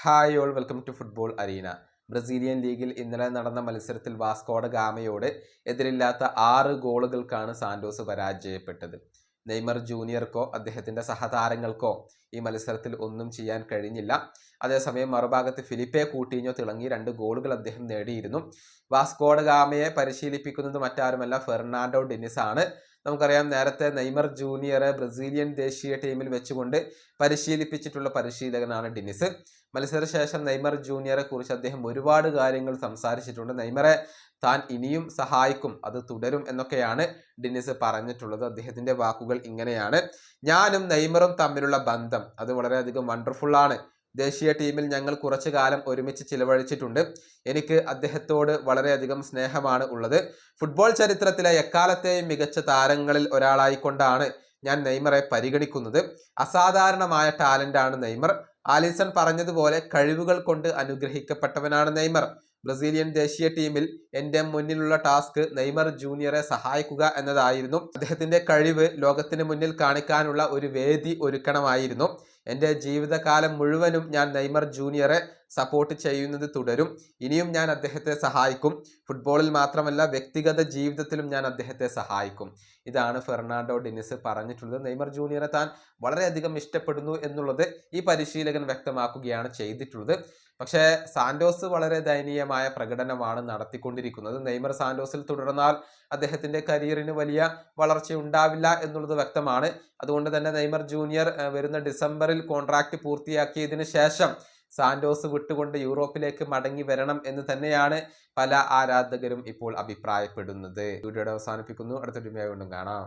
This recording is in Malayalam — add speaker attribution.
Speaker 1: Hi all welcome to football arena. Brazilian ലീഗിൽ ഇന്നലെ നടന്ന മത്സരത്തിൽ വാസ്കോഡ ഗാമയോട് എതിരില്ലാത്ത 6 ഗോളുകൾക്കാണ് സാന്റോസ് പരാജയപ്പെട്ടത്. നെയ്മർ ജൂനിയർക്കോ അദ്ദേഹത്തിൻ്റെ സഹതാരങ്ങൾക്കോ ഈ മത്സരത്തിൽ ഒന്നും ചെയ്യാൻ കഴിഞ്ഞില്ല. അതേസമയം മറുഭാഗത്ത് ഫിലിപ്പെ കൂട്ടീഞ്ഞോ തിളങ്ങി 2 ഗോളുകൾ അദ്ദേഹം നേടിയിരുന്നു. വാസ്കോഡ ഗാമയെ പരിശീലിപ്പിക്കുന്നത് മറ്റാരുമല്ല, ഫെർണാണ്ടോ ഡിനിസ് ആണ്. നമുക്കറിയാം, നേരത്തെ നെയ്മർ ജൂനിയറെ ബ്രസീലിയൻ ദേശീയ ടീമിൽ വെച്ചുകൊണ്ട് പരിശീലിപ്പിച്ചിട്ടുള്ള പരിശീലകനാണ് ഡിനിസ്. മത്സരശേഷം നെയ്മർ ജൂനിയറെ കുറിച്ച് അദ്ദേഹം ഒരുപാട് കാര്യങ്ങൾ സംസാരിച്ചിട്ടുണ്ട്. നെയ്മറെ താൻ ഇനിയും സഹായിക്കും, അത് തുടരും എന്നൊക്കെയാണ് ഡിനിസ് പറഞ്ഞിട്ടുള്ളത്. അദ്ദേഹത്തിന്റെ വാക്കുകൾ ഇങ്ങനെയാണ്: ഞാനും നെയ്മറും തമ്മിലുള്ള ബന്ധം അത് വളരെയധികം വണ്ടർഫുൾ ആണ്. ദേശീയ ടീമിൽ ഞങ്ങൾ കുറച്ചു കാലം ഒരുമിച്ച് ചിലവഴിച്ചിട്ടുണ്ട്. എനിക്ക് അദ്ദേഹത്തോട് വളരെയധികം സ്നേഹമാണ് ഉള്ളത്. ഫുട്ബോൾ ചരിത്രത്തിലെ എക്കാലത്തെയും മികച്ച താരങ്ങളിൽ ഒരാളായിക്കൊണ്ടാണ് ഞാൻ നെയ്മറെ പരിഗണിക്കുന്നത്. അസാധാരണമായ ടാലന്റാണ് നെയ്മർ. ആലിസൺ പറഞ്ഞതുപോലെ കഴിവുകൾ കൊണ്ട് അനുഗ്രഹിക്കപ്പെട്ടവനാണ് നെയ്മർ. ബ്രസീലിയൻ ദേശീയ ടീമിൽ എൻ്റെ മുന്നിലുള്ള ടാസ്ക് നെയ്മർ ജൂനിയറെ സഹായിക്കുക എന്നതായിരുന്നു. അദ്ദേഹത്തിന്റെ കഴിവ് ലോകത്തിന് മുന്നിൽ കാണിക്കാനുള്ള ഒരു വേദി ഒരുക്കണമായിരുന്നു. എൻ്റെ ജീവിതകാലം മുഴുവനും ഞാൻ നെയ്മർ ജൂനിയറെ സപ്പോർട്ട് ചെയ്യുന്നത് തുടരും. ഇനിയും ഞാൻ അദ്ദേഹത്തെ സഹായിക്കും. ഫുട്ബോളിൽ മാത്രമല്ല, വ്യക്തിഗത ജീവിതത്തിലും ഞാൻ അദ്ദേഹത്തെ സഹായിക്കും. ഇതാണ് ഫെർണാണ്ടോ ഡിനിസ് പറഞ്ഞിട്ടുള്ളത്. നെയ്മർ ജൂനിയറെ താൻ വളരെയധികം ഇഷ്ടപ്പെടുന്നു എന്നുള്ളത് ഈ പരിശീലകൻ വ്യക്തമാക്കുകയാണ് ചെയ്തിട്ടുള്ളത്. പക്ഷേ സാന്റോസ് വളരെ ദയനീയമായ പ്രകടനമാണ് നടത്തിക്കൊണ്ടിരിക്കുന്നത്. നെയ്മർ സാന്റോസിൽ തുടർന്നാൽ അദ്ദേഹത്തിന്റെ കരിയറിന് വലിയ വളർച്ച ഉണ്ടാവില്ല എന്നുള്ളത് വ്യക്തമാണ്. അതുകൊണ്ട് തന്നെ നെയ്മർ ജൂനിയർ വരുന്ന ഡിസംബറിൽ കോൺട്രാക്ട് പൂർത്തിയാക്കിയതിന് ശേഷം സാന്റോസ് വിട്ടുകൊണ്ട് യൂറോപ്പിലേക്ക് മടങ്ങി വരണം എന്ന് തന്നെയാണ് പല ആരാധകരും ഇപ്പോൾ അഭിപ്രായപ്പെടുന്നത്. വീഡിയോയുടെ അവസാനിപ്പിക്കുന്നു. അടുത്ത വീഡിയോയുമായി വീണ്ടും കാണാം.